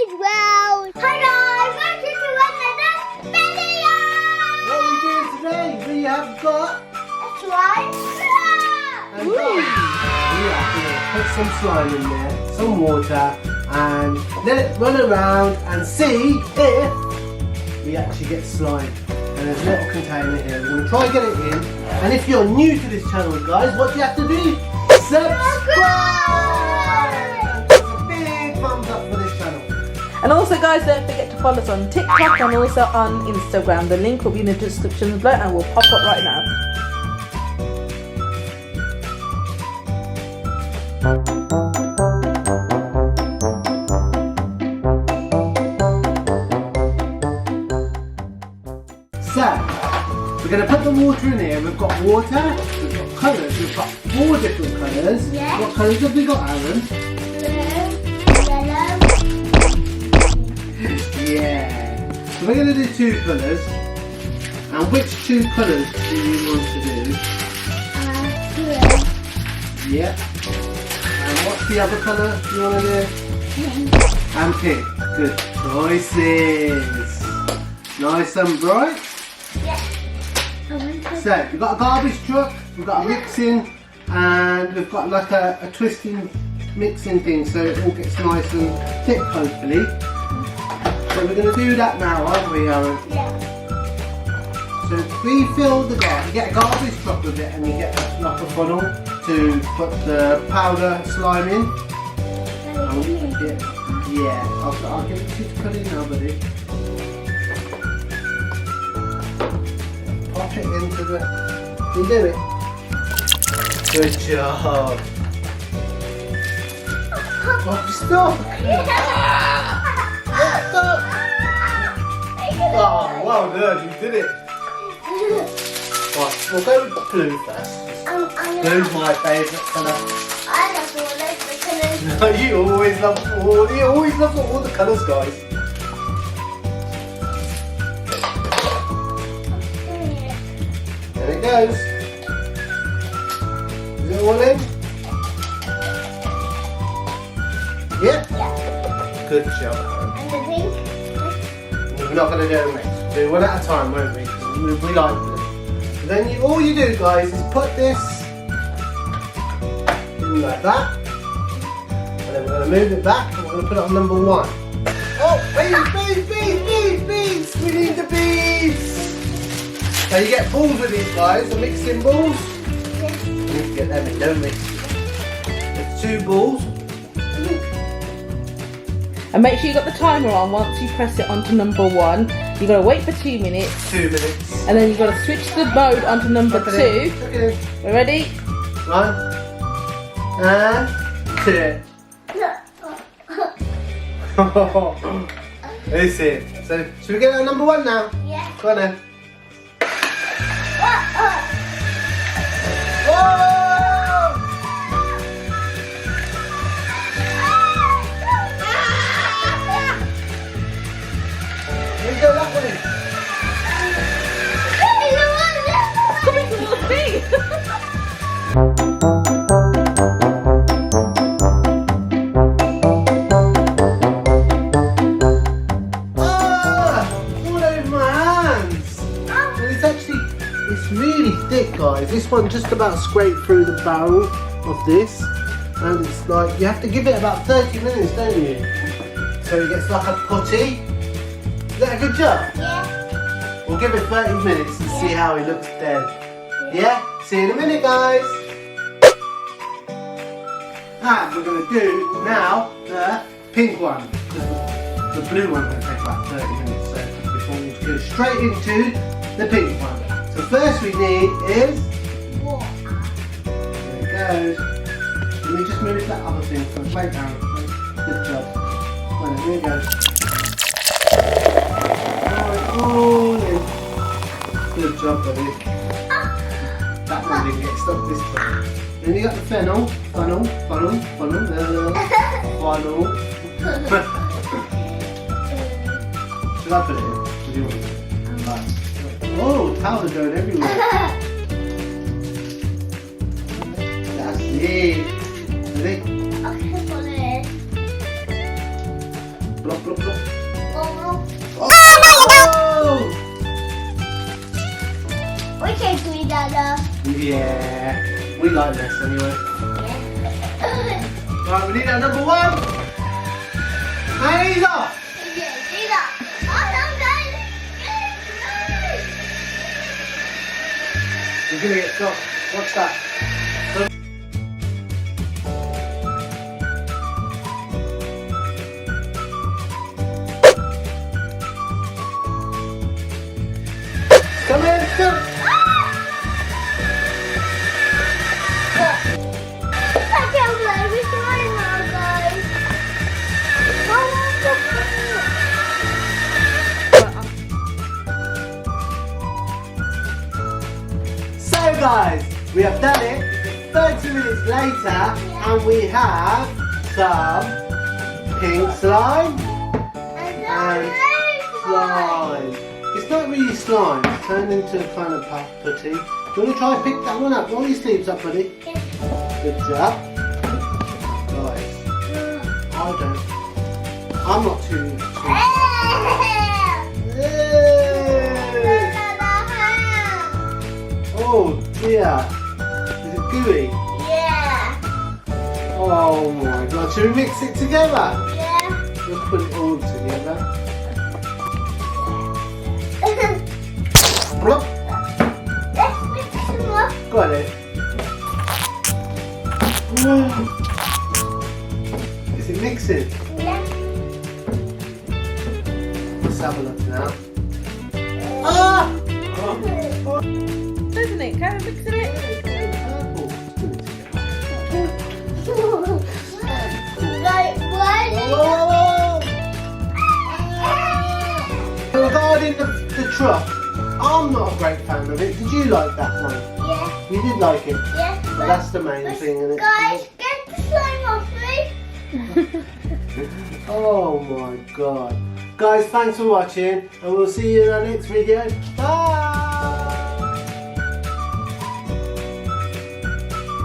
Daddy's world. Hi guys, welcome to another video. What are we doing today? We have got A slime. and we are going to put some slime in there, some water, and let it run around and see if we actually get slime. And there's a little container here. We're going to try and get it in. And if you're new to this channel, guys, what do you have to do? Subscribe! Give us a big thumbs up for this channel. And also guys, don't forget to follow us on TikTok and also on Instagram. The link will be in the description below and will pop up right now. So, we're going to put the water in here. We've got water, we've got colours, we've got 4 different colours. Yeah. What colours have we got, Aaron? Blue, yellow. Yeah. So we're going to do 2 colours. And which 2 colours do you want to do? Blue. Yeah. And what's the other colour you want to do? Pink. And pink. Good choices. Nice and bright. Yeah. So we've got a garbage truck, we've got a mixing, and we've got like a twisting mixing thing so it all gets nice and thick hopefully. So we're going to do that now, aren't we, Aaron? Yeah. So we fill the garbage, you get a garbage truck with it and you get like a funnel to put the powder slime in. Yeah, I'll give it to you to put in now, buddy. Pop it into the... You do it. Good job. Oh, stop! Stop! Oh, well done, you did it. Right, we'll go with blue first. Blue's my favourite colour. I love all those colours. No, you always love all the colours, guys. There it goes. Is it all in? Yeah? Yeah. Good job. And the pink? We're not going to do it next. We'll do one at a time, won't we? 'Cause we like them. So then all you do, guys, is put this in like that. And then we're going to move it back and we're going to put it on number 1. Oh, bees! We need the bees! So you get balls with these guys, the mixing balls. Yeah. We need to get them in, don't we? There's 2 balls. And make sure you got the timer on. Once you press it onto number 1, you got to wait for 2 minutes. 2 minutes. And then you got to switch the mode onto number 2. Okay. We're ready? 1 and 2. That's it. So, should we get our number 1 now? Yeah. Go on then. Oh. Whoa! Here we go that way. Coming towards me! All over my hands. And it's really thick, guys. This one just about scraped through the barrel of this. And it's like, you have to give it about 30 minutes, don't you? So it gets like a putty. Is that a good job? Yeah. We'll give it 30 minutes and see how he looks then. Yeah? See you in a minute, guys. And we're going to do now the pink one. The blue one's going to take about 30 minutes. So before we go straight into the pink one. So first we need is... Water. There it goes. Let me just move that other thing from the plate down. Good job. Well, here it goes. All in. Good job, buddy. That one didn't get stuck this time. Then you got the funnel. Funnel. Should I put it in? What do you want? Right. Oh, powder going everywhere. That's it. Ready? Okay, put it in. Blop, blop, blop. Oh, Oh! we can do that. Yeah, we like this anyway. Yeah. Right, we need our number 1. And he's off. You're gonna get caught. Watch that. Come in, come. I can't believe it's right now, guys. So guys, we have done it. 30 minutes later, and we have some pink slime and slime. It's not really slime, it's turned into a kind of putty. Do you want to try and pick that one up? Roll your sleeves up, buddy. Good job. Guys, I don't. I'm not too. Oh dear. Is it gooey? Yeah. Oh my god. Should we mix it together? Yeah. Let's put it all together. Plop. Let's mix them up. Got it. Whoa. Is it mixing? Yeah. Let's have a look now. Ah! Isn't it? Kind of mixing it. Purple. Like, why did Regarding the truck, I'm not a great fan of it. Did you like that one? Yeah. You did like it. Yeah. Well, that's the main thing, isn't it? Guys, get the slime off me. Oh my god. Guys, thanks for watching, and we'll see you in our next video. Bye!